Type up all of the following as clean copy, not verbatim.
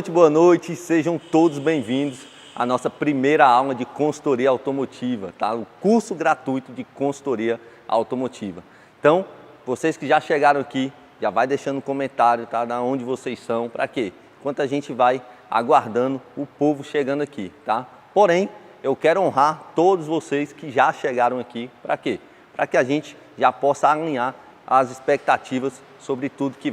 boa noite, sejam todos bem-vindos à nossa primeira aula de consultoria automotiva, tá? O curso gratuito de consultoria automotiva. Então, vocês que já chegaram aqui, já vai deixando um comentário, tá? Da onde vocês são, para quê? Enquanto a gente vai aguardando o povo chegando aqui, tá? Porém, eu quero honrar todos vocês que já chegaram aqui, para quê? Para que a gente já possa alinhar as expectativas sobre tudo que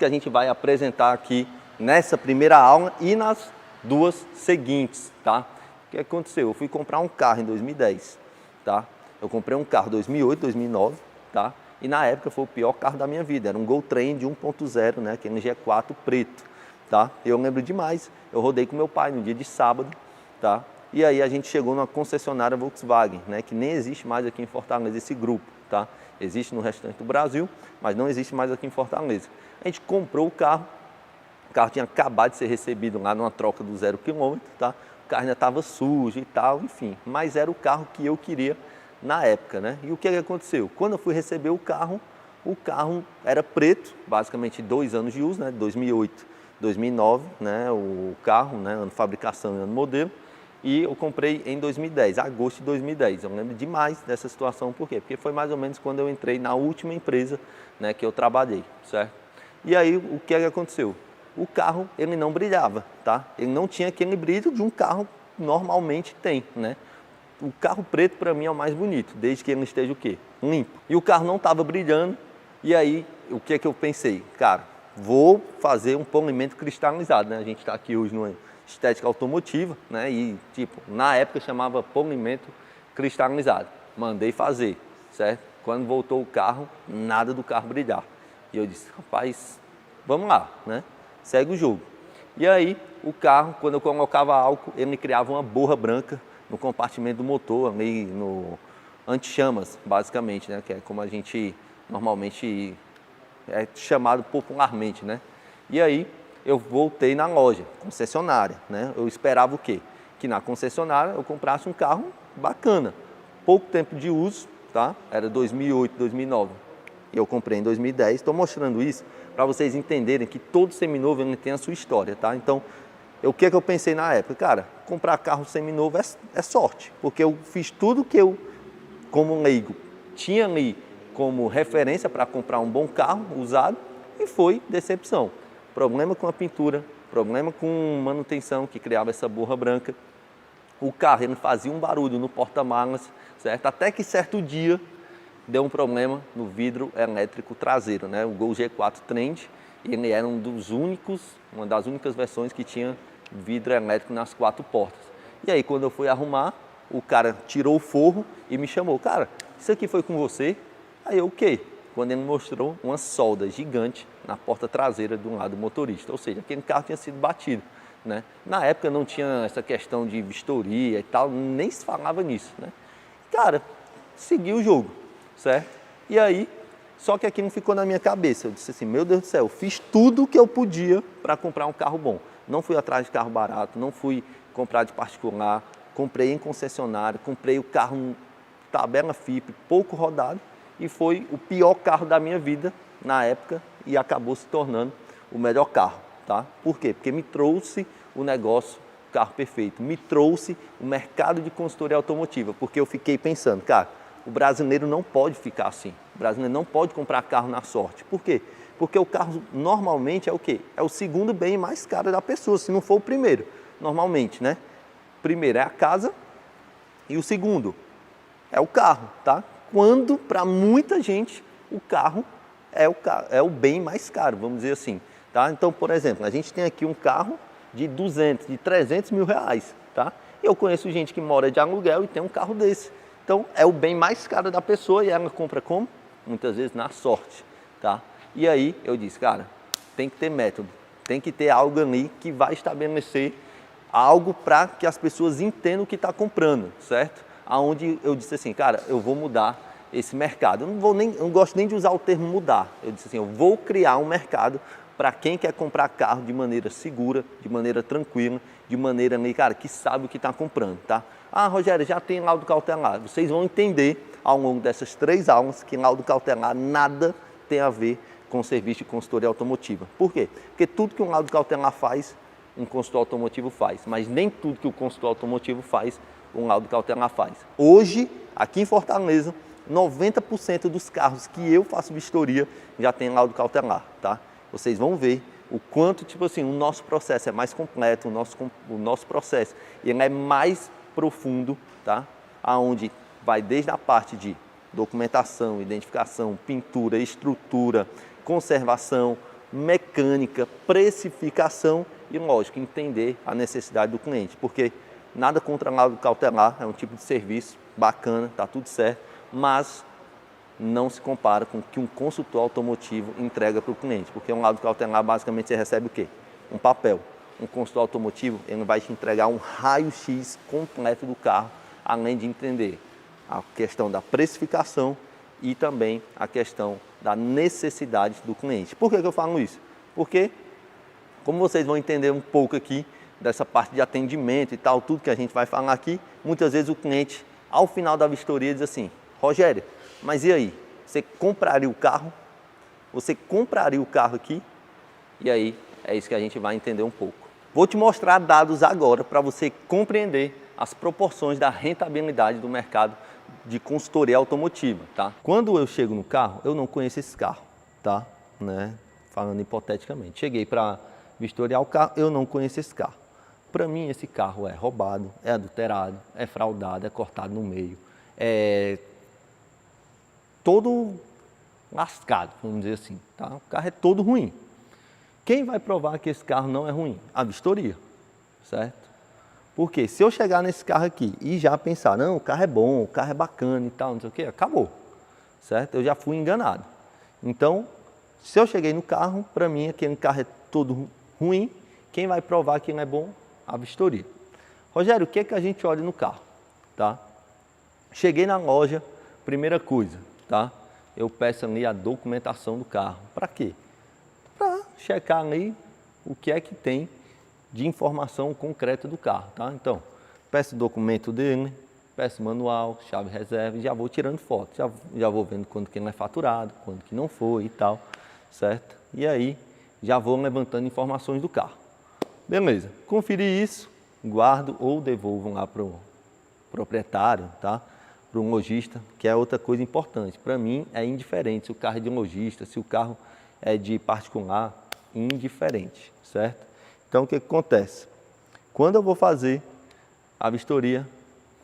a gente vai apresentar aqui nessa primeira aula e nas duas seguintes, tá? O que aconteceu? Eu fui comprar um carro em 2010, tá? Eu comprei um carro em 2008, 2009, tá? E na época foi o pior carro da minha vida, era um Gol Train de 1.0, né? Aquele G4 preto, tá? Eu lembro demais, eu rodei com meu pai no dia de sábado, tá? E aí a gente chegou numa concessionária Volkswagen, né? Que nem existe mais aqui em Fortaleza esse grupo, tá? Existe no restante do Brasil, mas não existe mais aqui em Fortaleza. A gente comprou o carro tinha acabado de ser recebido lá numa troca do 0 km, tá? O carro ainda estava sujo e tal, enfim. Mas era o carro que eu queria na época, né? E o que aconteceu? Quando eu fui receber o carro era preto, basicamente 2 anos de uso, né? 2008, 2009, né? O carro, né? Ano de fabricação e ano modelo. E eu comprei em 2010, agosto de 2010. Eu lembro demais dessa situação, por quê? Porque foi mais ou menos quando eu entrei na última empresa, né, que eu trabalhei, certo? E aí, o que aconteceu? O carro, ele não brilhava, tá? Ele não tinha aquele brilho de um carro normalmente tem, né? O carro preto, para mim, é o mais bonito, desde que ele esteja o quê? Limpo. E o carro não estava brilhando, e aí, o que eu pensei? Cara, vou fazer um polimento cristalizado, né? A gente está aqui hoje numa estética automotiva, né? E tipo, na época chamava polimento cristalizado. Mandei fazer, certo? Quando voltou o carro, nada do carro brilhar. E eu disse, rapaz, vamos lá, né? Segue o jogo. E aí, o carro, quando eu colocava álcool, ele criava uma borra branca no compartimento do motor, ali no anti-chamas, basicamente, né? Que é como a gente normalmente é chamado popularmente, né? E aí, eu voltei na loja, concessionária, né? Eu esperava o quê? Que na concessionária eu comprasse um carro bacana. Pouco tempo de uso, tá? Era 2008, 2009. Eu comprei em 2010. Estou mostrando isso para vocês entenderem que todo seminovo ele tem a sua história, tá? Então, o que eu pensei na época? Cara, comprar carro seminovo é sorte, porque eu fiz tudo que eu, como leigo, tinha ali como referência para comprar um bom carro usado e foi decepção. Problema com a pintura, problema com manutenção que criava essa borra branca. O carro ele fazia um barulho no porta-malas, certo? Até que certo dia deu um problema no vidro elétrico traseiro, né? O Gol G4 Trend, ele era uma das únicas versões que tinha vidro elétrico nas 4 portas. E aí quando eu fui arrumar, o cara tirou o forro e me chamou, cara, isso aqui foi com você? Aí eu, o quê? Quando ele mostrou uma solda gigante na porta traseira de um lado do motorista, ou seja, aquele carro tinha sido batido, né? Na época não tinha essa questão de vistoria e tal, nem se falava nisso, né? Cara, segui o jogo, certo? E aí, só que aquilo ficou na minha cabeça, eu disse assim, meu Deus do céu, eu fiz tudo o que eu podia para comprar um carro bom. Não fui atrás de carro barato, não fui comprar de particular, comprei em concessionária, comprei o carro tabela FIP, pouco rodado, e foi o pior carro da minha vida na época e acabou se tornando o melhor carro, tá? Por quê? Porque me trouxe o negócio, o carro perfeito, me trouxe o mercado de consultoria automotiva, porque eu fiquei pensando, cara, o brasileiro não pode ficar assim, o brasileiro não pode comprar carro na sorte. Por quê? Porque o carro normalmente é o quê? É o segundo bem mais caro da pessoa, se não for o primeiro, normalmente, né? Primeiro é a casa e o segundo é o carro, tá? Quando, para muita gente, o carro é o bem mais caro, vamos dizer assim, tá? Então, por exemplo, a gente tem aqui um carro de 200, de 300 mil reais, tá? Eu conheço gente que mora de aluguel e tem um carro desse. Então, é o bem mais caro da pessoa e ela compra como? Muitas vezes na sorte, tá? E aí, eu disse, cara, tem que ter método, tem que ter algo ali que vai estabelecer algo para que as pessoas entendam o que está comprando, certo? Aonde eu disse assim, cara, eu vou mudar esse mercado. Eu não gosto nem de usar o termo mudar. Eu disse assim, eu vou criar um mercado para quem quer comprar carro de maneira segura, de maneira tranquila, de maneira, cara, que sabe o que está comprando, tá? Ah, Rogério, já tem laudo cautelar. Vocês vão entender ao longo dessas 3 aulas que laudo cautelar nada tem a ver com serviço de consultoria automotiva. Por quê? Porque tudo que um laudo cautelar faz, um consultor automotivo faz, mas nem tudo que o consultor automotivo faz, um laudo cautelar faz. Hoje, aqui em Fortaleza, 90% dos carros que eu faço vistoria já tem laudo cautelar, tá? Vocês vão ver o quanto, tipo assim, o nosso processo é mais completo, o nosso processo ele é mais profundo, tá? Aonde vai desde a parte de documentação, identificação, pintura, estrutura, conservação, mecânica, precificação e, lógico, entender a necessidade do cliente, porque nada contra laudo cautelar, é um tipo de serviço bacana, tá tudo certo, mas não se compara com o que um consultor automotivo entrega para o cliente, porque um laudo cautelar basicamente você recebe o quê? Um papel. Um consultor automotivo ele vai te entregar um raio-x completo do carro, além de entender a questão da precificação e também a questão da necessidade do cliente. Por que eu falo isso? Porque, como vocês vão entender um pouco aqui dessa parte de atendimento e tal, tudo que a gente vai falar aqui, muitas vezes o cliente, ao final da vistoria, diz assim: Rogério, mas e aí? Você compraria o carro? Você compraria o carro aqui? E aí, é isso que a gente vai entender um pouco. Vou te mostrar dados agora para você compreender as proporções da rentabilidade do mercado de consultoria automotiva, tá? Quando eu chego no carro, eu não conheço esse carro, tá? Né? Falando hipoteticamente. Cheguei para vistoriar o carro, eu não conheço esse carro. Para mim, esse carro é roubado, é adulterado, é fraudado, é cortado no meio, é todo lascado, vamos dizer assim, tá? O carro é todo ruim. Quem vai provar que esse carro não é ruim? A vistoria, certo? Porque se eu chegar nesse carro aqui e já pensar, não, o carro é bom, o carro é bacana e tal, não sei o quê, acabou, certo? Eu já fui enganado. Então, se eu cheguei no carro, para mim aquele carro é todo ruim, quem vai provar que ele é bom? A vistoria. Rogério, o que é que a gente olha no carro, tá? Cheguei na loja, primeira coisa, tá? Eu peço ali a documentação do carro. Para quê? Para checar ali o que é que tem de informação concreta do carro, tá? Então, peço o documento dele, peço manual, chave reserva e já vou tirando foto. Já vou vendo quando que não é faturado, quando que não foi e tal, certo? E aí, já vou levantando informações do carro. Beleza, conferi isso, guardo ou devolvo lá para o proprietário, tá? Para um lojista, que é outra coisa importante. Para mim é indiferente se o carro é de um lojista, se o carro é de particular, indiferente, certo? Então o que acontece? Quando eu vou fazer a vistoria,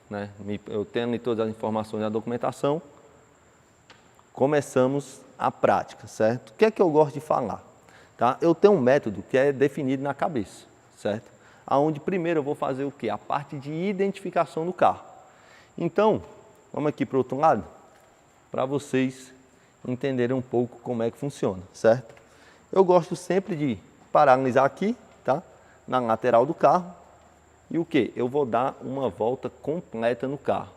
né, eu tenho ali todas as informações da documentação, começamos a prática, certo? O que é que eu gosto de falar? Tá? Eu tenho um método que é definido na cabeça, certo? Aonde primeiro eu vou fazer o quê? A parte de identificação do carro. Então, vamos aqui para o outro lado, para vocês entenderem um pouco como é que funciona, certo? Eu gosto sempre de paralisar aqui, tá? Na lateral do carro. E o que? Eu vou dar uma volta completa no carro,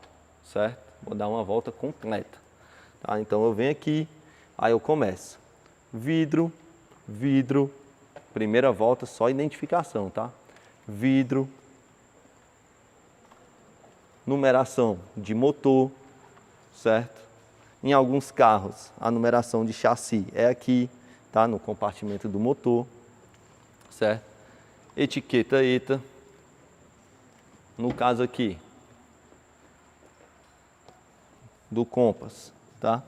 certo? Vou dar uma volta completa. Tá? Então eu venho aqui, aí eu começo. Vidro, vidro, primeira volta só identificação, tá? Vidro, numeração de motor, certo? Em alguns carros, a numeração de chassi é aqui, tá? No compartimento do motor, certo? Etiqueta ETA, no caso aqui, do Compass, tá?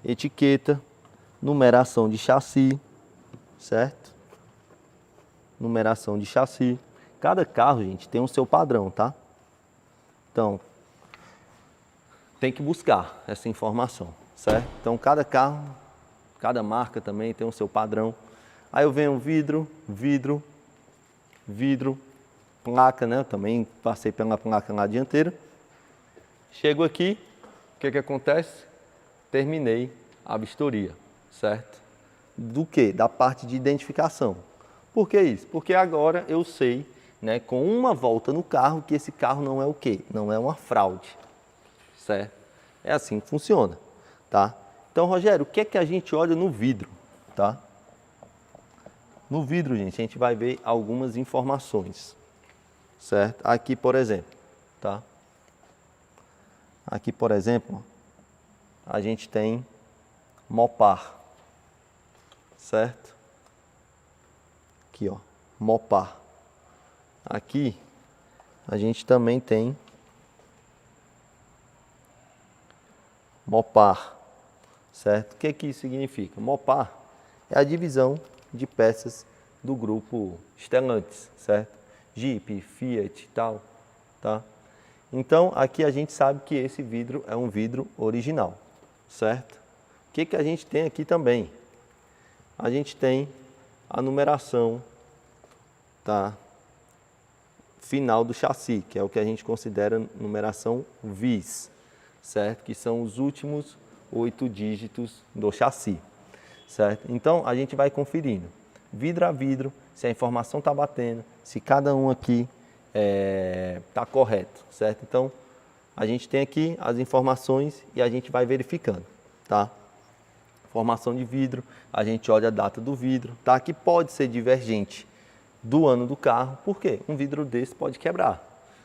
Etiqueta, numeração de chassi, certo? Numeração de chassi. Cada carro, gente, tem o seu padrão, tá? Então, tem que buscar essa informação, certo? Então, cada carro, cada marca também tem o seu padrão. Aí eu venho vidro, vidro, vidro, placa, né? Eu também passei pela placa na dianteira. Chego aqui, o que acontece? Terminei a vistoria, certo? Do que? Da parte de identificação. Por que isso? Porque agora eu sei, né, com uma volta no carro, que esse carro não é o quê? Não é uma fraude, certo? É assim que funciona, tá? Então, Rogério, o que é que a gente olha no vidro, tá? No vidro, gente, a gente vai ver algumas informações, certo? Aqui, por exemplo, tá? Aqui, por exemplo, a gente tem Mopar, certo? Aqui, ó, Mopar. Aqui a gente também tem Mopar, certo? O que isso significa? Mopar é a divisão de peças do grupo Stellantis, certo? Jeep, Fiat e tal, tá? Então, aqui a gente sabe que esse vidro é um vidro original, certo? O que a gente tem aqui também? A gente tem a numeração, tá? Final do chassi, que é o que a gente considera numeração VIS, certo? Que são os últimos 8 dígitos do chassi, certo? Então, a gente vai conferindo, vidro a vidro, se a informação está batendo, se cada um aqui está correto, certo? Então, a gente tem aqui as informações e a gente vai verificando, tá? Formação de vidro, a gente olha a data do vidro, tá? Que pode ser divergente do ano do carro, por quê? Um vidro desse pode quebrar,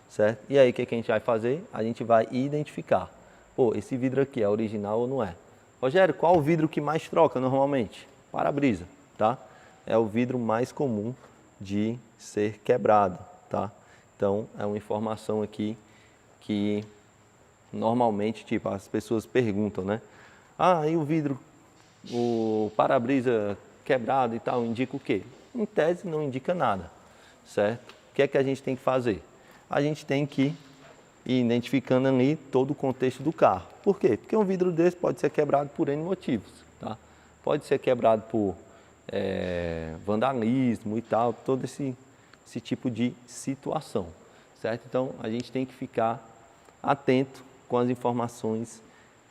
certo? E aí, o que a gente vai fazer? A gente vai identificar. Pô, esse vidro aqui é original ou não é? Rogério, qual o vidro que mais troca normalmente? Para-brisa, tá? É o vidro mais comum de ser quebrado, tá? Então, é uma informação aqui que normalmente, tipo, as pessoas perguntam, né? Ah, e o vidro, o para-brisa quebrado e tal, indica o quê? Em tese, não indica nada, certo? O que é que a gente tem que fazer? A gente tem que ir identificando ali todo o contexto do carro. Por quê? Porque um vidro desse pode ser quebrado por N motivos, tá? Pode ser quebrado por vandalismo e tal, todo esse tipo de situação, certo? Então, a gente tem que ficar atento com as informações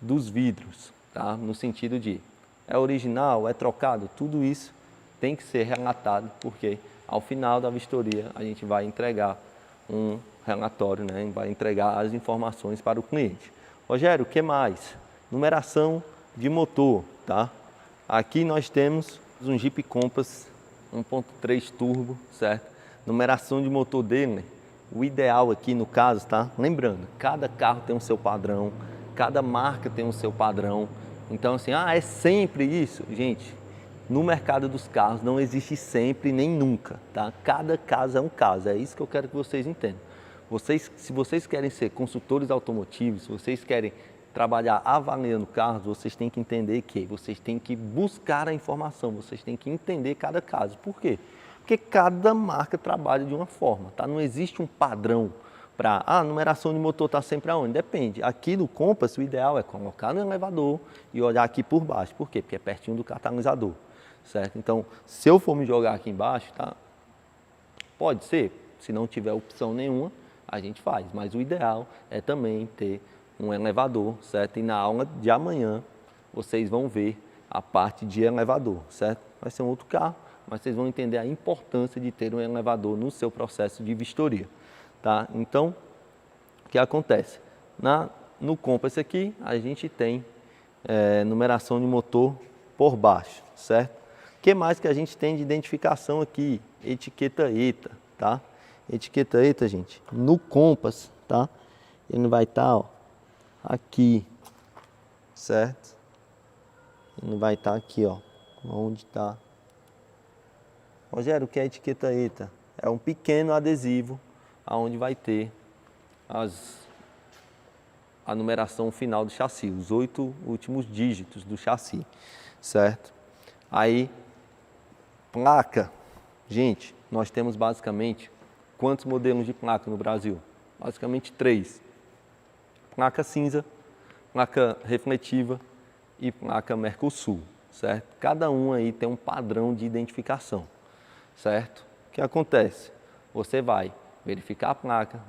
dos vidros, tá? No sentido de, é original, é trocado, tudo isso tem que ser relatado, porque ao final da vistoria a gente vai entregar um relatório, né? Vai entregar as informações para o cliente. Rogério, o que mais? Numeração de motor, tá? Aqui nós temos um Jeep Compass 1.3 turbo, certo? Numeração de motor dele, o ideal aqui no caso, tá? Lembrando, cada carro tem o seu padrão, cada marca tem o seu padrão. Então assim, é sempre isso? Gente, no mercado dos carros não existe sempre nem nunca, tá? Cada caso é um caso, é isso que eu quero que vocês entendam. Se vocês querem ser consultores automotivos, se vocês querem trabalhar avaliando carros, vocês têm que entender que vocês têm que buscar a informação, vocês têm que entender cada caso. Por quê? Porque cada marca trabalha de uma forma, tá? Não existe um padrão para, a numeração de motor está sempre aonde? Depende. Aqui no Compass, o ideal é colocar no elevador e olhar aqui por baixo. Por quê? Porque é pertinho do catalisador, certo? Então, se eu for me jogar aqui embaixo, tá? Pode ser, se não tiver opção nenhuma, a gente faz. Mas o ideal é também ter um elevador, certo? E na aula de amanhã, vocês vão ver a parte de elevador, certo? Vai ser um outro carro, mas vocês vão entender a importância de ter um elevador no seu processo de vistoria, tá? Então, o que acontece? No Compass aqui, a gente tem numeração de motor por baixo, certo? O que mais que a gente tem de identificação aqui? Etiqueta ETA, tá? Etiqueta ETA, gente, no Compass, tá? Ele vai estar, ó, aqui, certo? Ele vai estar aqui, ó, onde está. Rogério, o que é etiqueta ETA? É um pequeno adesivo aonde vai ter a numeração final do chassi, os 8 últimos dígitos do chassi, certo? Aí, placa. Gente, nós temos basicamente quantos modelos de placa no Brasil? Basicamente 3. Placa cinza, placa refletiva e placa Mercosul, certo? Cada um aí tem um padrão de identificação, certo? O que acontece? Você vai verificar a placa,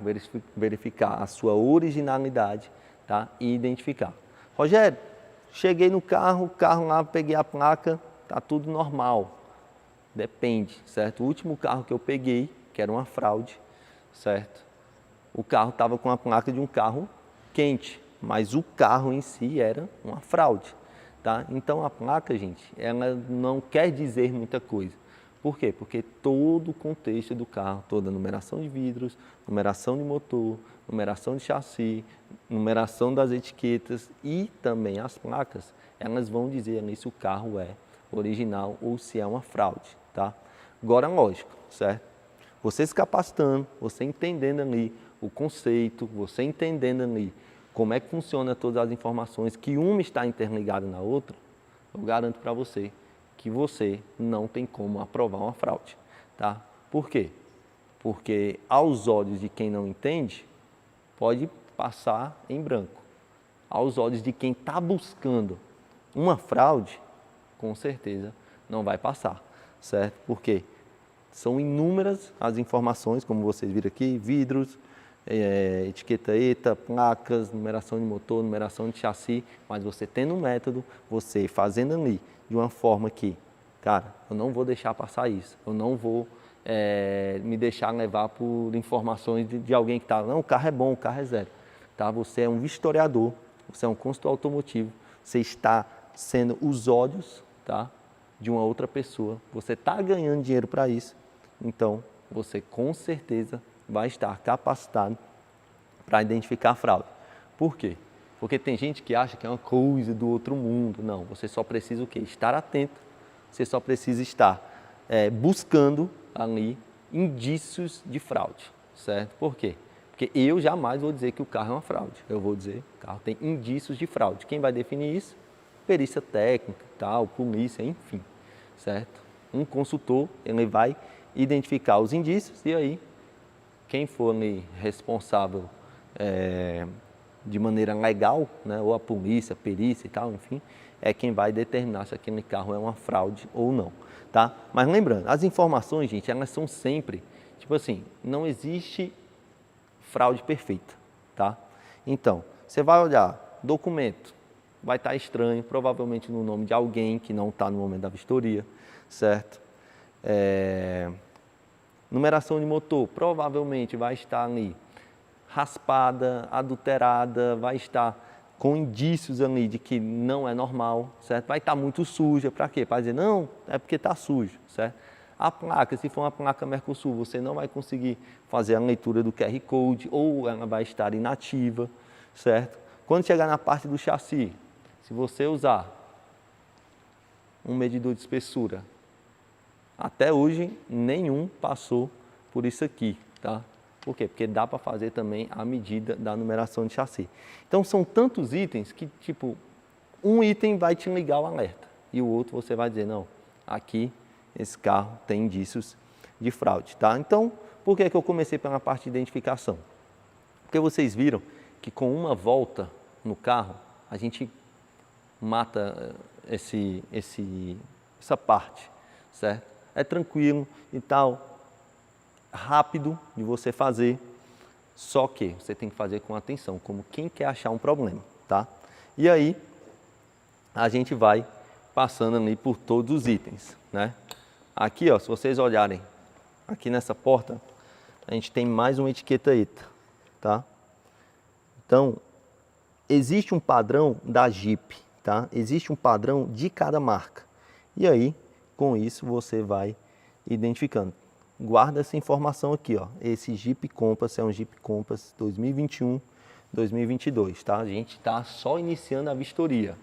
verificar a sua originalidade, tá? E identificar. Rogério, cheguei no carro, o carro lá, peguei a placa, tá tudo normal. Depende, certo? O último carro que eu peguei, que era uma fraude, certo? O carro estava com a placa de um carro quente, mas o carro em si era uma fraude, tá? Então a placa, gente, ela não quer dizer muita coisa. Por quê? Porque todo o contexto do carro, toda a numeração de vidros, numeração de motor, numeração de chassi, numeração das etiquetas e também as placas, elas vão dizer ali se o carro é original ou se é uma fraude, tá? Agora, lógico, certo? Você se capacitando, você entendendo ali o conceito, você entendendo ali como é que funciona todas as informações, que uma está interligada na outra, eu garanto para você que você não tem como aprovar uma fraude, tá? Por quê? Porque aos olhos de quem não entende, pode passar em branco. Aos olhos de quem está buscando uma fraude, com certeza não vai passar, certo? Porque são inúmeras as informações, como vocês viram aqui, vidros, etiqueta ETA, placas, numeração de motor, numeração de chassi, mas você tendo um método, você fazendo ali de uma forma que, cara, eu não vou deixar passar isso, eu não vou me deixar levar por informações de alguém que está, não, o carro é bom, o carro é zero. Tá? Você é um vistoriador, você é um consultor automotivo, você está sendo os olhos, tá, de uma outra pessoa, você está ganhando dinheiro para isso, então você com certeza vai estar capacitado para identificar a fraude. Por quê? Porque tem gente que acha que é uma coisa do outro mundo. Não, você só precisa o quê? Estar atento, você só precisa estar buscando ali indícios de fraude, certo? Por quê? Porque eu jamais vou dizer que o carro é uma fraude. Eu vou dizer que o carro tem indícios de fraude. Quem vai definir isso? Perícia técnica, tal, polícia, enfim, certo? Um consultor, ele vai identificar os indícios e aí quem for ali responsável de maneira legal, né, ou a polícia, a perícia e tal, enfim, é quem vai determinar se aquele carro é uma fraude ou não, tá? Mas lembrando, as informações, gente, elas são sempre, tipo assim, não existe fraude perfeita, tá? Então, você vai olhar documento, vai estar estranho, provavelmente no nome de alguém que não está no momento da vistoria, certo? Numeração de motor, provavelmente vai estar ali raspada, adulterada, vai estar com indícios ali de que não é normal, certo? Vai estar muito suja, para quê? Para dizer, não, é porque está sujo, certo? A placa, se for uma placa Mercosul, você não vai conseguir fazer a leitura do QR Code ou ela vai estar inativa, certo? Quando chegar na parte do chassi, se você usar um medidor de espessura, até hoje nenhum passou por isso aqui, tá? Por quê? Porque dá para fazer também a medida da numeração de chassi. Então são tantos itens que, tipo, um item vai te ligar o alerta e o outro você vai dizer, não, aqui esse carro tem indícios de fraude, tá? Então, por que eu comecei pela parte de identificação? Porque vocês viram que com uma volta no carro, a gente mata essa parte, certo? É tranquilo e tal, rápido de você fazer, só que você tem que fazer com atenção, como quem quer achar um problema, tá? E aí, a gente vai passando ali por todos os itens, né? Aqui, ó, se vocês olharem, aqui nessa porta, a gente tem mais uma etiqueta ETA, tá? Então, existe um padrão da Jeep, tá? Existe um padrão de cada marca. E aí, com isso, você vai identificando. Guarda essa informação aqui, ó. Esse Jeep Compass é um Jeep Compass 2021, 2022, tá? A gente está só iniciando a vistoria.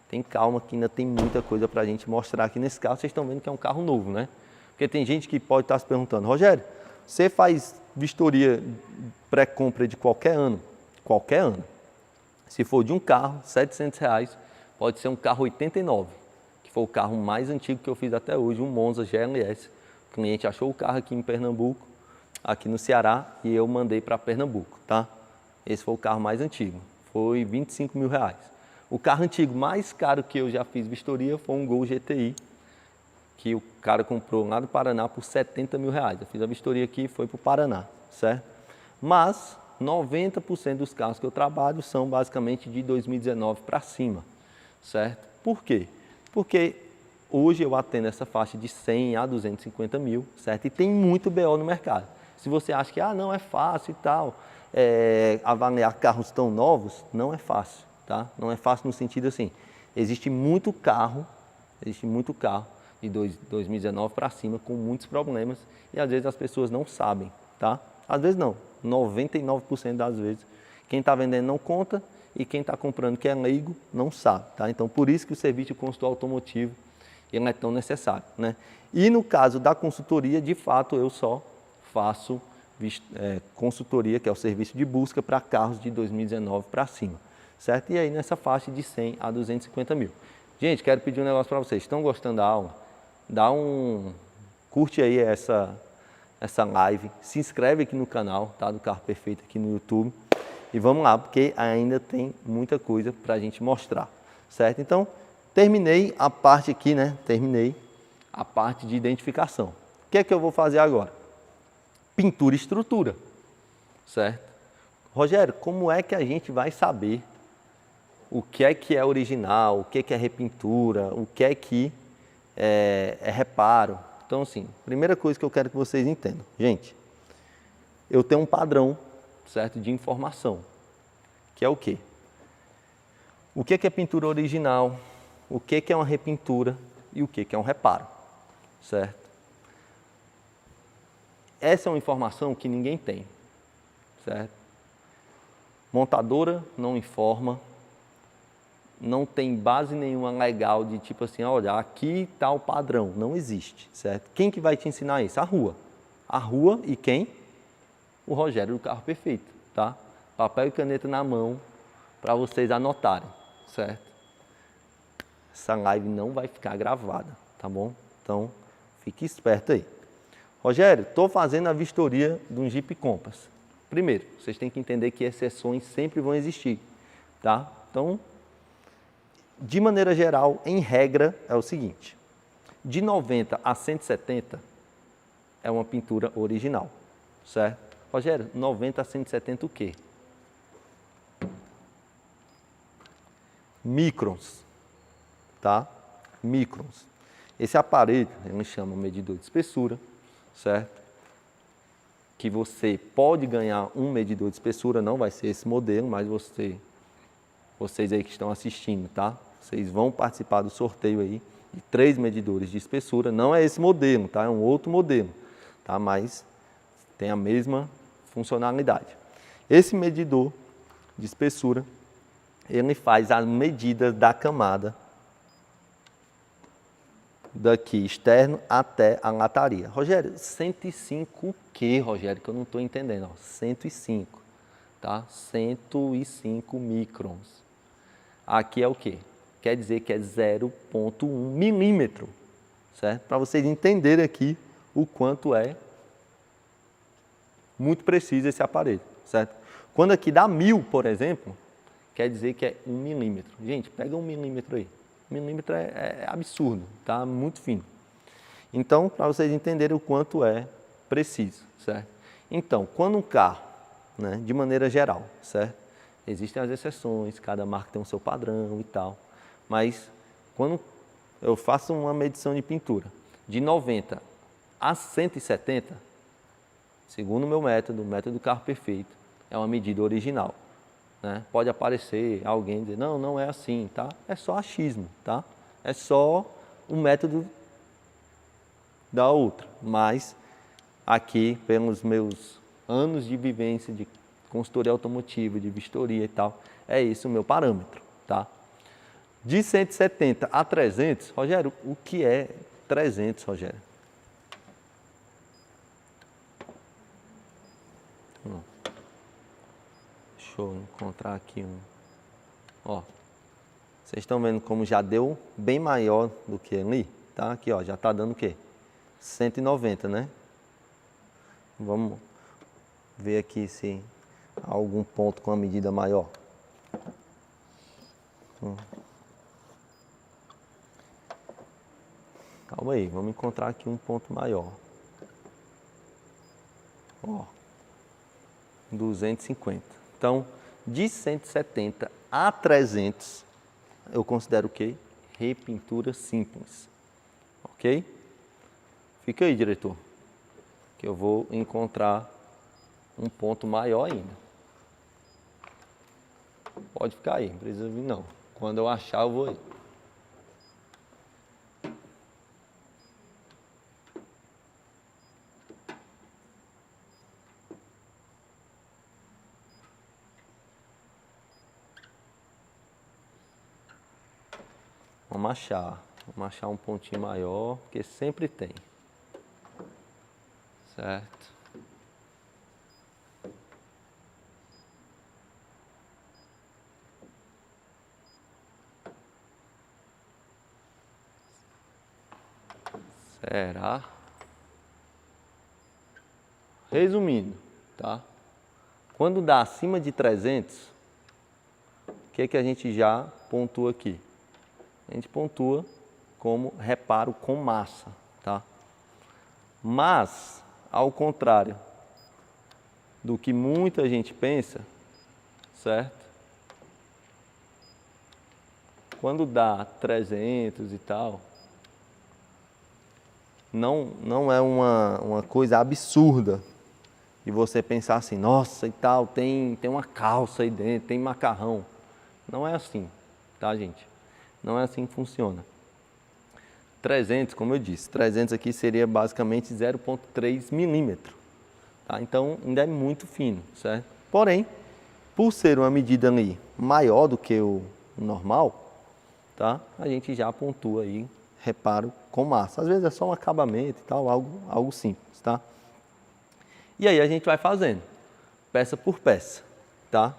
Tem calma que ainda tem muita coisa para a gente mostrar aqui nesse carro. Vocês estão vendo que é um carro novo, né? Porque tem gente que pode estar se perguntando, Rogério, você faz vistoria pré-compra de qualquer ano? Qualquer ano. Se for de um carro, R$700, pode ser um carro 89, que foi o carro mais antigo que eu fiz até hoje, um Monza GLS. O cliente achou o carro aqui em Pernambuco, aqui no Ceará, e eu mandei para Pernambuco, tá? Esse foi o carro mais antigo, foi R$25 mil. O carro antigo mais caro que eu já fiz vistoria foi um Gol GTI, que o cara comprou lá do Paraná por R$70 mil. Eu fiz a vistoria aqui e foi para o Paraná, certo? Mas 90% dos carros que eu trabalho são basicamente de 2019 para cima, certo? Por quê? Porque hoje eu atendo essa faixa de 100 a 250 mil, certo? E tem muito BO no mercado. Se você acha que não é fácil e tal, avaliar carros tão novos, não é fácil, tá? Não é fácil no sentido assim, existe muito carro de 2019 para cima com muitos problemas e às vezes as pessoas não sabem, tá? Às vezes não, 99% das vezes. Quem está vendendo não conta e quem está comprando que é leigo não sabe, tá? Então por isso que o serviço de consultor automotivo ele não é tão necessário, né? E no caso da consultoria, de fato, eu só faço consultoria, que é o serviço de busca para carros de 2019 para cima, certo? E aí nessa faixa de 100 a 250 mil. Gente, quero pedir um negócio para vocês. Estão gostando da aula? Curte aí essa live, se inscreve aqui no canal, tá? Do Carro Perfeito aqui no YouTube. E vamos lá, porque ainda tem muita coisa para a gente mostrar, certo? Então, terminei a parte aqui, né? Terminei a parte de identificação. O que é que eu vou fazer agora? Pintura e estrutura, certo? Rogério, como é que a gente vai saber o que é original, o que é repintura, o que é reparo? Então, assim, primeira coisa que eu quero que vocês entendam. Gente, eu tenho um padrão, certo, de informação, que é o quê? O que é pintura original, o que é uma repintura e o que é um reparo, certo? Essa é uma informação que ninguém tem, certo? Montadora não informa, não tem base nenhuma legal de tipo assim, olha, aqui está o padrão, não existe, certo? Quem que vai te ensinar isso? A rua. A rua e quem? O Rogério do Carro Perfeito, tá? Papel e caneta na mão para vocês anotarem, certo? Essa live não vai ficar gravada, tá bom? Então, fique esperto aí. Rogério, estou fazendo a vistoria de um Jeep Compass. Primeiro, vocês têm que entender que exceções sempre vão existir, tá? Então, de maneira geral, em regra, é o seguinte. De 90 a 170 é uma pintura original, certo? Rogério, 90 a 170 o quê? Microns, tá? Microns. Esse aparelho, ele chama medidor de espessura, certo? Que você pode ganhar um medidor de espessura, não vai ser esse modelo, mas vocês aí que estão assistindo, tá? Vocês vão participar do sorteio aí de 3 medidores de espessura, não é esse modelo, tá? É um outro modelo, tá? Mas tem a mesma funcionalidade. Esse medidor de espessura, ele faz as medidas da camada daqui externo até a lataria. Rogério, 105 o quê, Rogério? Que eu não estou entendendo. Ó, 105, tá? 105 microns. Aqui é o quê? Quer dizer que é 0,1 milímetro, certo? Para vocês entenderem aqui o quanto é muito preciso esse aparelho, certo? Quando aqui dá 1000, por exemplo, quer dizer que é 1 milímetro. Gente, pega 1 milímetro aí. 1 milímetro é absurdo, tá? Muito fino. Então, para vocês entenderem o quanto é preciso, certo? Então, quando um carro, né, de maneira geral, certo? Existem as exceções, cada marca tem o seu padrão e tal, mas quando eu faço uma medição de pintura de 90 a 170, segundo o meu método, o método do Carro Perfeito, é uma medida original. Né? Pode aparecer alguém dizer, não, não é assim, tá? É só achismo, tá? É só um método da outra. Mas aqui, pelos meus anos de vivência de consultoria automotiva, de vistoria e tal, é esse o meu parâmetro, tá? De 170 a 300, Rogério, o que é 300, Rogério? Deixa eu encontrar aqui um. Ó, vocês estão vendo como já deu bem maior do que ali? Tá? Aqui, ó, já está dando o quê? 190, né? Vamos ver aqui se há algum ponto com a medida maior. Calma aí, vamos encontrar aqui um ponto maior. Ó, 250. Então, de 170 a 300, eu considero o quê? Repintura simples. Ok? Fica aí, diretor, que eu vou encontrar um ponto maior ainda. Pode ficar aí, não precisa vir não. Quando eu achar, eu vou aí. Vamos achar. Vamos achar um pontinho maior, porque sempre tem. Certo? Será? Resumindo, tá? Quando dá acima de 300, o que a gente já pontua aqui? A gente pontua como reparo com massa, tá? Mas, ao contrário do que muita gente pensa, certo? Quando dá 300 e tal, não é uma coisa absurda de você pensar assim, nossa e tal, tem uma calça aí dentro, tem macarrão. Não é assim, tá, gente? Não é assim que funciona. 300, como eu disse, 300 aqui seria basicamente 0,3 milímetro. Tá? Então, ainda é muito fino, certo? Porém, por ser uma medida ali maior do que o normal, tá? A gente já pontua aí reparo com massa. Às vezes é só um acabamento e tal, algo simples, tá? E aí a gente vai fazendo, peça por peça, tá?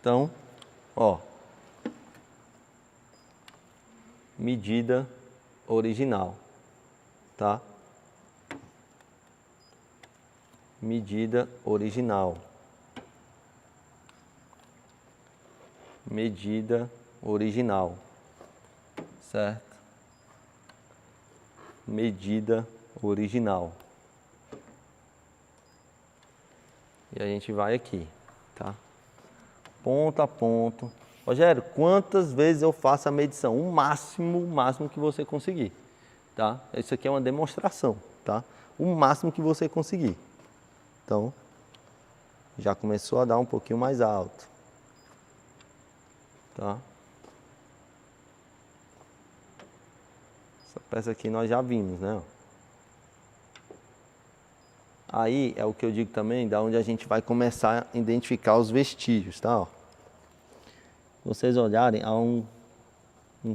Então, ó, medida original, tá? Medida original. Medida original, certo? Medida original. E a gente vai aqui, tá? Ponto a ponto. Rogério, quantas vezes eu faço a medição? O máximo que você conseguir, tá? Isso aqui é uma demonstração, tá? O máximo que você conseguir. Então, já começou a dar um pouquinho mais alto, tá? Essa peça aqui nós já vimos, né? Aí é o que eu digo também, da onde a gente vai começar a identificar os vestígios, tá? Ó. Vocês olharem, há um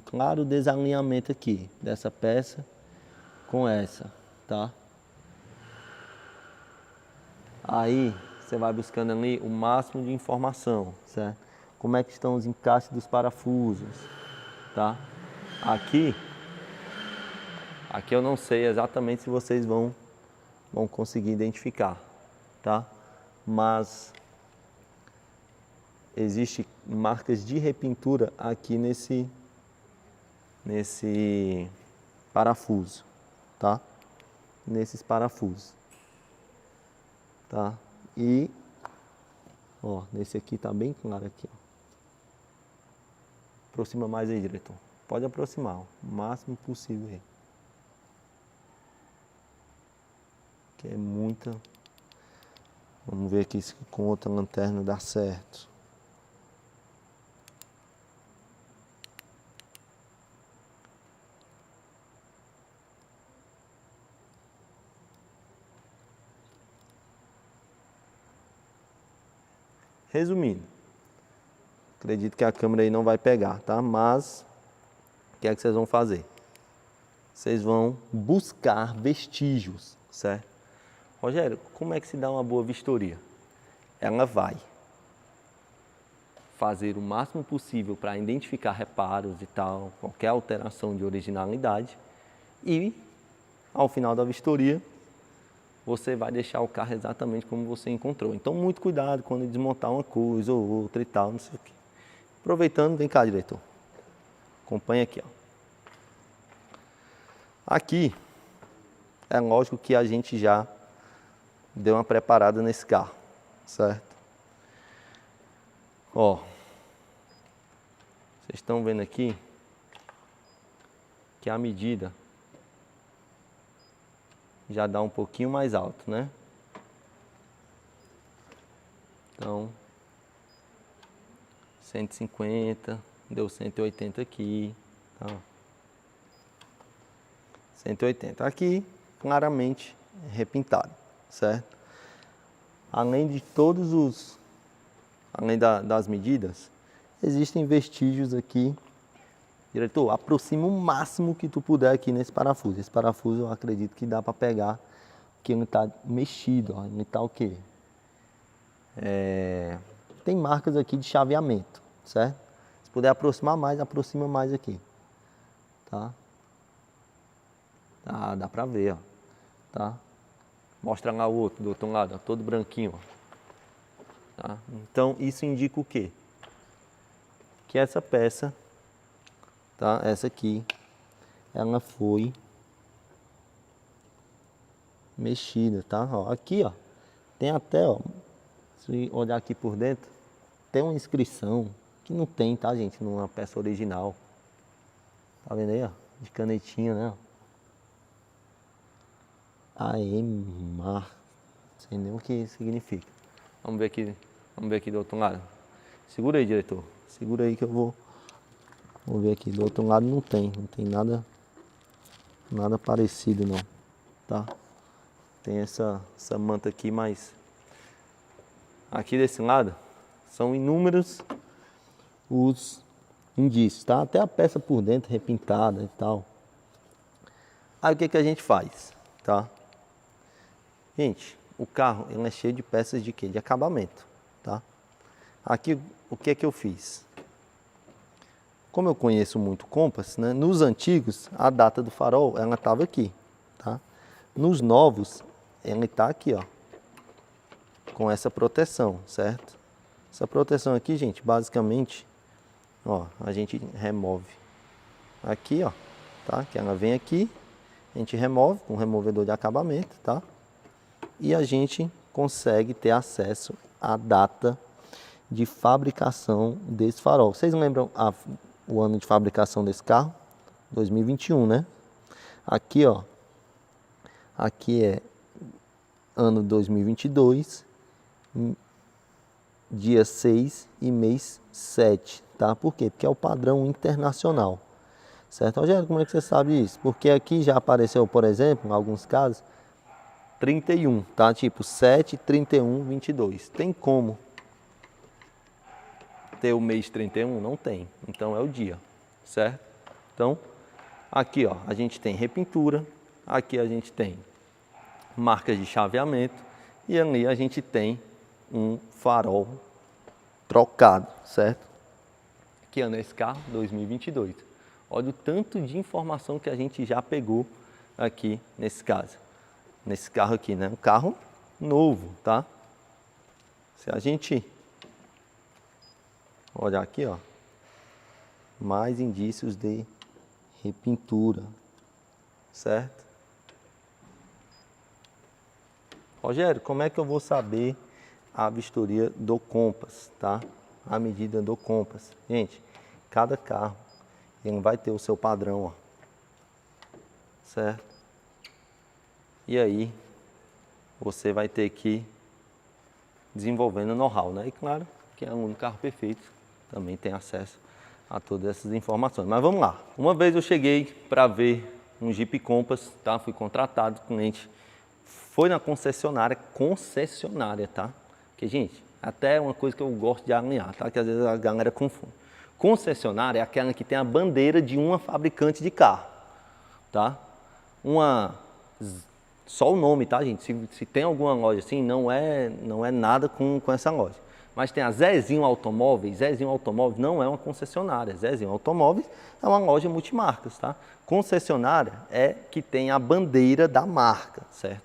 claro desalinhamento aqui dessa peça com essa, tá? Aí você vai buscando ali o máximo de informação, certo? Como é que estão os encaixes dos parafusos, tá? Aqui eu não sei exatamente se vocês vão conseguir identificar, tá? Mas existe marcas de repintura aqui nesse parafuso, tá? Nesses parafusos, tá? E, ó, nesse aqui tá bem claro aqui, ó. Aproxima mais aí, diretor. Pode aproximar, ó, o máximo possível aí. Que é muita. Vamos ver aqui se com outra lanterna dá certo. Resumindo, acredito que a câmera aí não vai pegar, tá? Mas, o que é que vocês vão fazer? Vocês vão buscar vestígios, certo? Rogério, como é que se dá uma boa vistoria? Ela vai fazer o máximo possível para identificar reparos e tal, qualquer alteração de originalidade e, ao final da vistoria, você vai deixar o carro exatamente como você encontrou. Então, muito cuidado quando desmontar uma coisa ou outra e tal, não sei o quê. Aproveitando, vem cá, diretor. Acompanha aqui, ó. Aqui, é lógico que a gente já deu uma preparada nesse carro, certo? Ó, vocês estão vendo aqui que a medida já dá um pouquinho mais alto, né? Então, 150, deu 180 aqui, tá? 180 aqui, claramente repintado, certo? Além de todos além das medidas, existem vestígios aqui Diretor, aproxima o máximo que tu puder aqui nesse parafuso. Esse parafuso eu acredito que dá para pegar, porque ele está mexido, ó. Ele está o quê? Tem marcas aqui de chaveamento, certo? Se puder aproximar mais, aproxima mais aqui, tá? Dá para ver, ó, tá? Mostra lá o outro, do outro lado, ó, todo branquinho, ó. Tá? Então, isso indica o quê? Que essa peça, tá? Essa aqui, ela foi mexida, tá? Ó, aqui, ó, tem até, ó, se olhar aqui por dentro, tem uma inscrição que não tem, tá, gente? Numa peça original. Tá vendo aí, ó? De canetinha, né? AEMAR. Não sei nem o que significa. Vamos ver aqui do outro lado. Segura aí, diretor. Segura aí que eu vou ver aqui. Do outro lado não tem nada parecido não, tá? Tem essa manta aqui, mas aqui desse lado são inúmeros os indícios, tá? Até a peça por dentro repintada e tal. Aí o que que a gente faz, tá? Gente, o carro ele é cheio de peças de quê? De acabamento, tá? Aqui o que é que eu fiz? Como eu conheço muito Compass, né? Nos antigos a data do farol ela estava aqui, tá? Nos novos ela está aqui, ó, com essa proteção, certo? Essa proteção aqui, gente, basicamente, ó, a gente remove aqui, ó, tá? Que ela vem aqui, a gente remove com um removedor de acabamento, tá? E a gente consegue ter acesso à data de fabricação desse farol. Vocês lembram o ano de fabricação desse carro? 2021, né? Aqui, ó, aqui é ano 2022, dia 6 e mês 7, tá? Por quê? Porque é o padrão internacional, certo? Rogério, como é que você sabe isso? Porque aqui já apareceu, por exemplo, em alguns casos, 31, tá? Tipo 7, 31, 22. Tem como ter o mês 31? Não tem. Então é o dia, certo? Então, aqui, ó, a gente tem repintura, aqui a gente tem marcas de chaveamento e ali a gente tem um farol trocado, certo? Que ano é esse carro? 2022. Olha o tanto de informação que a gente já pegou aqui nesse caso. Nesse carro aqui, né? Um carro novo, tá? Se a gente olhar aqui, ó, mais indícios de repintura, certo? Rogério, como é que eu vou saber a vistoria do Compass, tá? A medida do Compass. Gente, cada carro ele vai ter o seu padrão, ó, certo? E aí você vai ter que desenvolvendo know-how, né? E claro, quem é um carro perfeito também tem acesso a todas essas informações. Mas vamos lá. Uma vez eu cheguei para ver um Jeep Compass, tá? Fui contratado, o cliente foi na concessionária, tá? Porque, gente, até uma coisa que eu gosto de alinhar, tá? Que às vezes a galera confunde. Concessionária é aquela que tem a bandeira de uma fabricante de carro, tá? Só o nome, tá, gente? Se tem alguma loja assim, não é nada com essa loja. Mas tem a Zezinho Automóveis. Zezinho Automóveis não é uma concessionária. Zezinho Automóveis é uma loja multimarcas, tá? Concessionária é que tem a bandeira da marca, certo?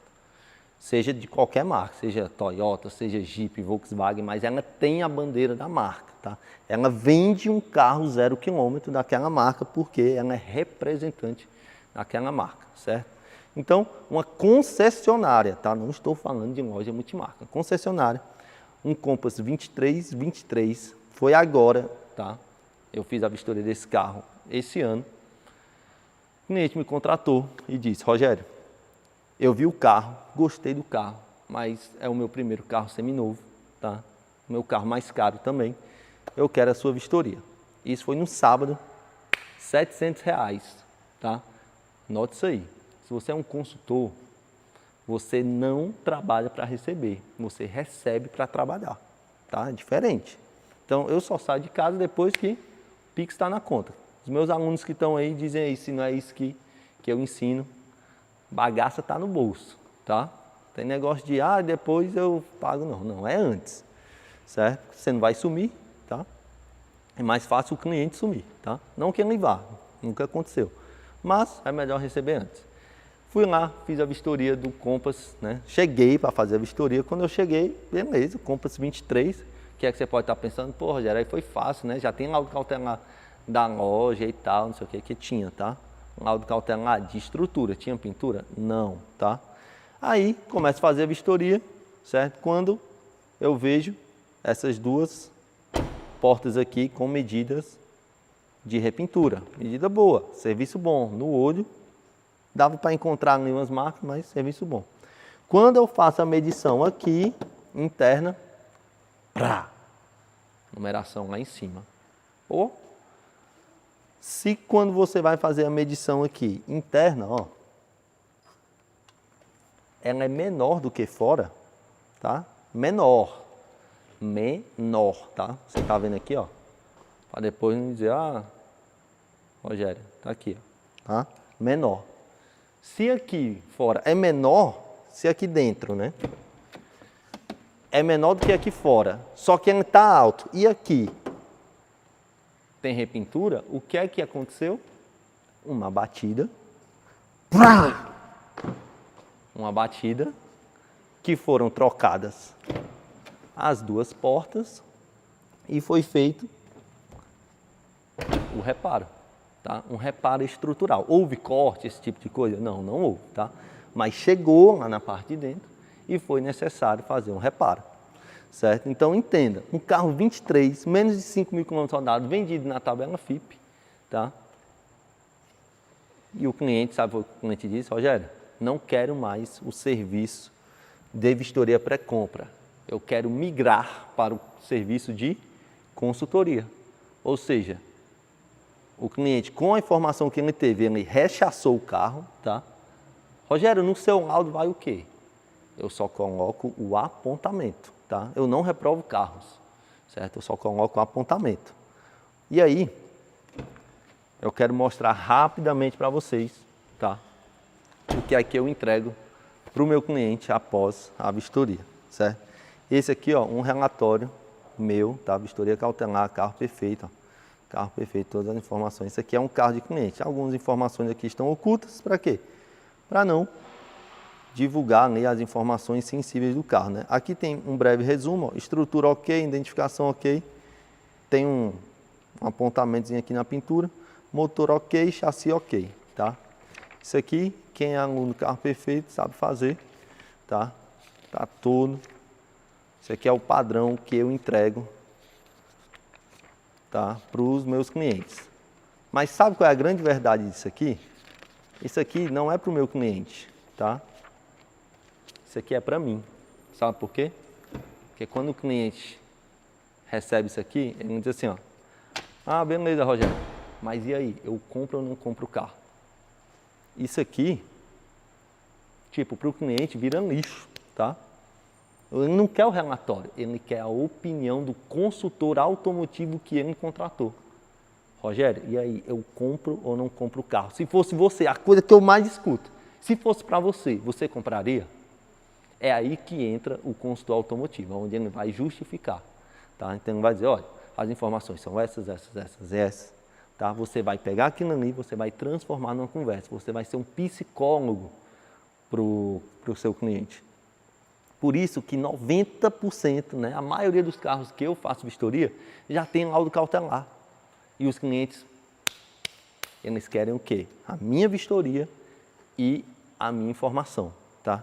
Seja de qualquer marca, seja Toyota, seja Jeep, Volkswagen, mas ela tem a bandeira da marca, tá? Ela vende um carro 0 km daquela marca porque ela é representante daquela marca, certo? Então, uma concessionária, tá? Não estou falando de loja multimarca. Concessionária, um Compass 23, foi agora, tá? Eu fiz a vistoria desse carro esse ano. O cliente me contratou e disse, Rogério, eu vi o carro, gostei do carro, mas é o meu primeiro carro seminovo, tá? O meu carro mais caro também. Eu quero a sua vistoria. Isso foi no sábado, R$700, tá? Note isso aí. Se você é um consultor, você não trabalha para receber, você recebe para trabalhar, tá? É diferente. Então, eu só saio de casa depois que o Pix está na conta. Os meus alunos que estão aí dizem aí, se não é isso que eu ensino, bagaça está no bolso, tá? Tem negócio de, depois eu pago, não. Não, é antes, certo? Você não vai sumir, tá? É mais fácil o cliente sumir, tá? Não que ele vá, nunca aconteceu. Mas é melhor receber antes. Fui lá, fiz a vistoria do Compass, né? Cheguei para fazer a vistoria. Quando eu cheguei, beleza, Compass 23. O que é que você pode estar pensando? Pô, Rogério, aí foi fácil, né? Já tem laudo cautelar da loja e tal, não sei o que tinha, tá? Laudo cautelar de estrutura. Tinha pintura? Não, tá? Aí, começo a fazer a vistoria, certo? Quando eu vejo essas duas portas aqui com medidas de repintura. Medida boa, serviço bom. No olho, dava para encontrar nenhumas marcas, mas serviço bom. Quando eu faço a medição aqui, interna, numeração lá em cima. Ou, se quando você vai fazer a medição aqui, interna, ó, ela é menor do que fora, tá? Menor, tá? Você tá vendo aqui, ó, para depois não dizer, Rogério, tá aqui, ó, tá? Menor. Se aqui fora é menor, se aqui dentro, né? É menor do que aqui fora, só que ele está alto. E aqui tem repintura, o que é que aconteceu? Uma batida. Uma batida que foram trocadas as duas portas e foi feito o reparo. Tá? Um reparo estrutural. Houve corte, esse tipo de coisa? Não, não houve, tá? Mas chegou lá na parte de dentro e foi necessário fazer um reparo, certo? Então entenda, um carro 23, menos de 5 mil km rodados, vendido na tabela FIP, tá? E o cliente, sabe o que o cliente disse? Rogério, não quero mais o serviço de vistoria pré-compra. Eu quero migrar para o serviço de consultoria. Ou seja, o cliente, com a informação que ele teve, ele rechaçou o carro, tá? Rogério, no seu laudo vai o quê? Eu só coloco o apontamento, tá? Eu não reprovo carros, certo? Eu só coloco o apontamento. E aí, eu quero mostrar rapidamente para vocês, tá? O que é que eu entrego para o meu cliente após a vistoria, certo? Esse aqui, ó, um relatório meu, tá? Vistoria cautelar, carro perfeito, ó. Carro perfeito, todas as informações. Isso aqui é um carro de cliente. Algumas informações aqui estão ocultas, para quê? Para não divulgar, né, as informações sensíveis do carro, né? Aqui tem um breve resumo, ó, estrutura ok, identificação ok, tem um apontamentozinho aqui na pintura, motor ok, chassi ok, tá? Isso aqui, quem é aluno do carro perfeito sabe fazer, tá? Tá todo. Isso aqui é o padrão que eu entrego, tá, para os meus clientes. Mas sabe qual é a grande verdade disso aqui? Isso aqui não é para o meu cliente, tá? Isso aqui é para mim. Sabe por quê? Porque quando o cliente recebe isso aqui, ele diz assim, ó, beleza, Rogério, mas e aí, eu compro ou não compro o carro? Isso aqui, tipo, para o cliente vira lixo, tá? Ele não quer o relatório, ele quer a opinião do consultor automotivo que ele contratou. Rogério, e aí, eu compro ou não compro o carro? Se fosse você, a coisa que eu mais escuto, se fosse para você, você compraria? É aí que entra o consultor automotivo, onde ele vai justificar, tá? Então ele vai dizer, olha, as informações são essas, tá? Você vai pegar aquilo ali, você vai transformar numa conversa, você vai ser um psicólogo para o seu cliente. Por isso que 90%, né, a maioria dos carros que eu faço vistoria, já tem laudo cautelar. E os clientes, eles querem o quê? A minha vistoria e a minha informação, tá?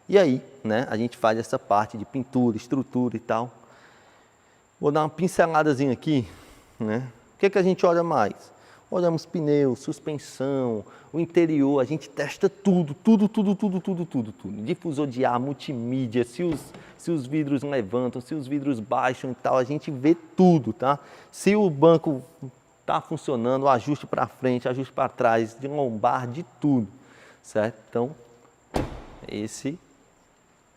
E aí, né, a gente faz essa parte de pintura, estrutura e tal. Vou dar uma pinceladazinha aqui, né? O que é que a gente olha mais? Olhamos pneu, suspensão, o interior, a gente testa tudo. Difusor de ar, multimídia, se os vidros levantam, se os vidros baixam e tal, a gente vê tudo, tá? Se o banco tá funcionando, o ajuste para frente, ajuste para trás, de lombar, de tudo, certo? Então, esse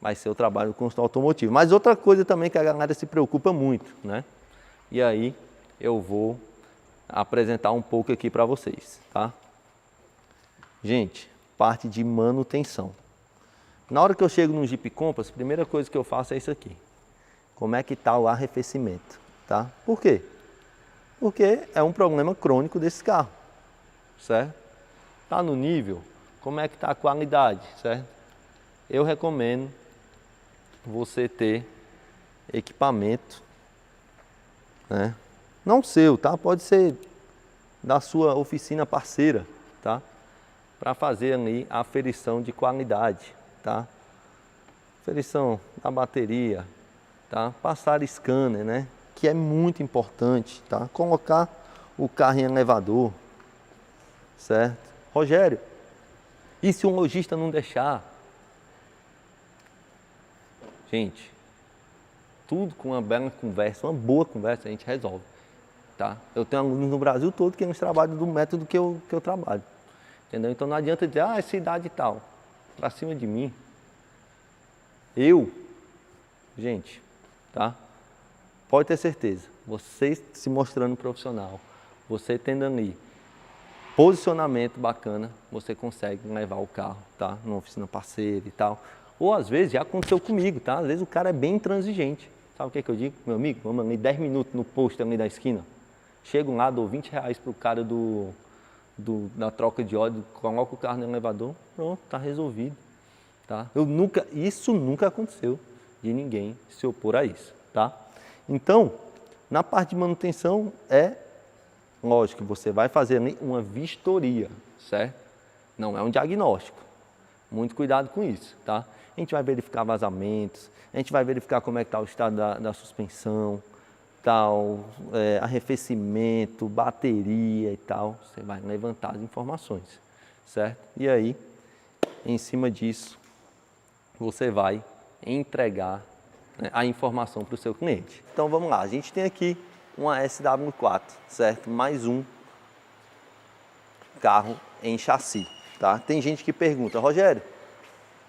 vai ser o trabalho do consultor automotivo. Mas outra coisa também que a galera se preocupa muito, né? E aí eu vou apresentar um pouco aqui para vocês, tá? Gente, parte de manutenção. Na hora que eu chego no Jeep Compass, a primeira coisa que eu faço é isso aqui. Como é que está o arrefecimento, tá? Por quê? Porque é um problema crônico desse carro, certo? Está no nível, como é que está a qualidade, certo? Eu recomendo você ter equipamento, né? Não seu, tá? Pode ser da sua oficina parceira, tá? Para fazer ali a aferição de qualidade, tá? Aferição da bateria, tá? Passar scanner, né? Que é muito importante, tá? Colocar o carro em elevador, certo? Rogério, e se um lojista não deixar? Gente, tudo com uma bela conversa, uma boa conversa, a gente resolve, tá? Eu tenho alunos no Brasil todo que eles trabalham do método que eu trabalho, entendeu? Então não adianta dizer, ah, é cidade e tal, pra cima de mim. Gente, tá? Pode ter certeza, você se mostrando profissional, você tendo ali posicionamento bacana, você consegue levar o carro, tá? Numa oficina parceira e tal. Ou às vezes, já aconteceu comigo, tá? Às vezes o cara é bem intransigente. Sabe o que eu digo? Meu amigo, vamos ali 10 minutos no posto ali da esquina. Chego lá, dou 20 reais pro cara da troca de óleo, coloco o carro no elevador, pronto, tá resolvido, tá? Isso nunca aconteceu de ninguém se opor a isso, tá? Então, na parte de manutenção lógico, você vai fazer ali uma vistoria, certo? Não é um diagnóstico. Muito cuidado com isso, tá? A gente vai verificar vazamentos, a gente vai verificar como é que está o estado da suspensão, tal, arrefecimento, bateria e tal. Você vai levantar as informações, certo? E aí, em cima disso, você vai entregar, né, a informação para o seu cliente. Então vamos lá, a gente tem aqui uma SW4, certo? Mais um carro em chassi, tá? Tem gente que pergunta, Rogério,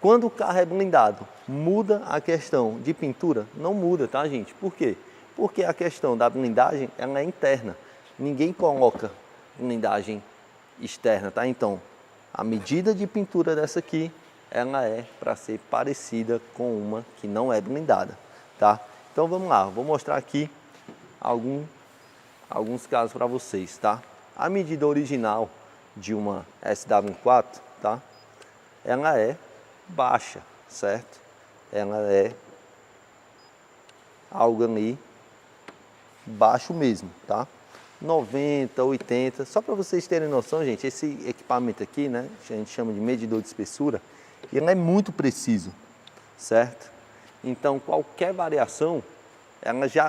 quando o carro é blindado, muda a questão de pintura? Não muda, tá, gente? Por quê? Porque a questão da blindagem, ela é interna. Ninguém coloca blindagem externa, tá? Então, a medida de pintura dessa aqui, ela é para ser parecida com uma que não é blindada, tá? Então vamos lá, vou mostrar aqui alguns casos para vocês, tá? A medida original de uma SW4, tá? Ela é baixa, certo? Ela é algo ali baixo mesmo, tá? 90, 80, só para vocês terem noção, gente, esse equipamento aqui, né, a gente chama de medidor de espessura, ele é muito preciso, certo? Então, qualquer variação,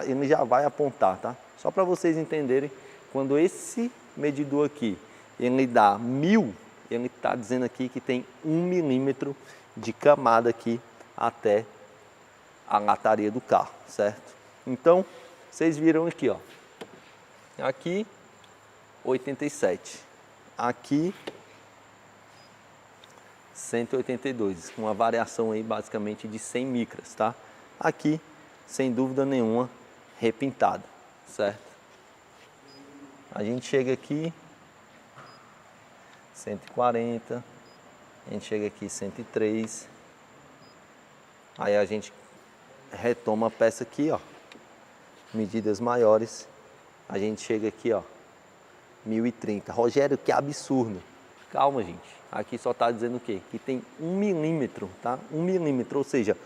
ele já vai apontar, tá? Só para vocês entenderem, quando esse medidor aqui, ele dá 1000, ele está dizendo aqui que tem 1 milímetro de camada aqui até a lataria do carro, certo? Então, vocês viram aqui, ó. Aqui, 87. Aqui, 182, uma variação aí basicamente de 100 micras, tá? Aqui, sem dúvida nenhuma, repintado, certo? A gente chega aqui, 140, a gente chega aqui 103, aí a gente retoma a peça aqui, ó, medidas maiores, a gente chega aqui, ó, 1030. Rogério, que absurdo. Calma, gente, aqui só está dizendo o quê? Que tem 1 milímetro, tá? 1 milímetro, ou seja,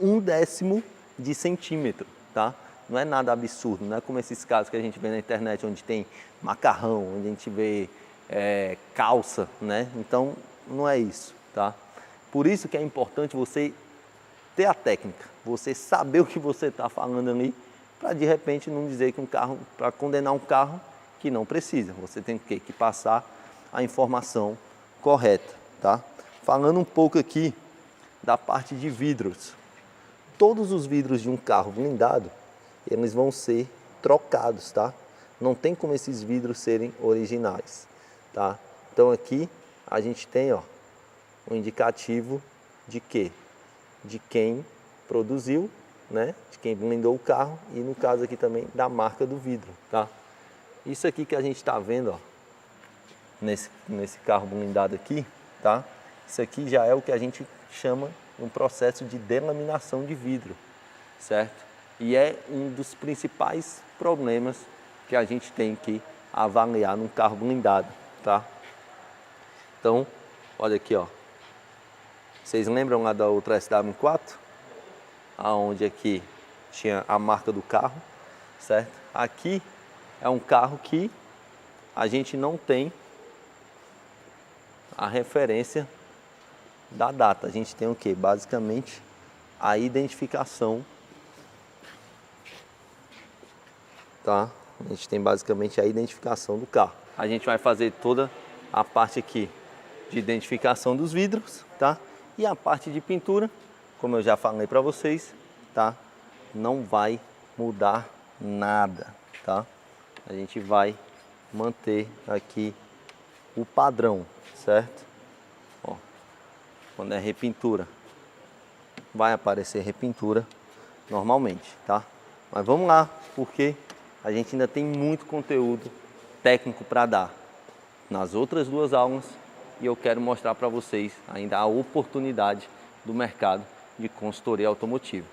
1/10 de centímetro, tá? Não é nada absurdo, não é como esses casos que a gente vê na internet, onde tem macarrão, onde a gente vê calça, né? Então, não é isso, tá? Por isso que é importante você ter a técnica, você saber o que você está falando ali, para de repente não dizer que um carro, para condenar um carro que não precisa. Você tem que passar a informação correta, tá? Falando um pouco aqui da parte de vidros. Todos os vidros de um carro blindado, eles vão ser trocados, tá? Não tem como esses vidros serem originais, tá? Então aqui a gente tem, ó, um indicativo de quê? De quem produziu, né? De quem blindou o carro e no caso aqui também da marca do vidro, tá? Isso aqui que a gente está vendo, ó, nesse carro blindado aqui, tá? Isso aqui já é o que a gente chama um processo de delaminação de vidro, certo? E é um dos principais problemas que a gente tem que avaliar num carro blindado, tá? Então, olha aqui, ó. Vocês lembram lá da outra SW4? Aonde aqui tinha a marca do carro, certo? Aqui é um carro que a gente não tem a referência da data. A gente tem o que? Basicamente a identificação, tá? A gente tem basicamente a identificação do carro. A gente vai fazer toda a parte aqui de identificação dos vidros, tá? E a parte de pintura, como eu já falei para vocês, tá? Não vai mudar nada, tá? A gente vai manter aqui o padrão, certo? Ó, quando é repintura, vai aparecer repintura normalmente, tá? Mas vamos lá, porque a gente ainda tem muito conteúdo técnico para dar nas outras duas aulas e eu quero mostrar para vocês ainda a oportunidade do mercado de consultoria automotiva.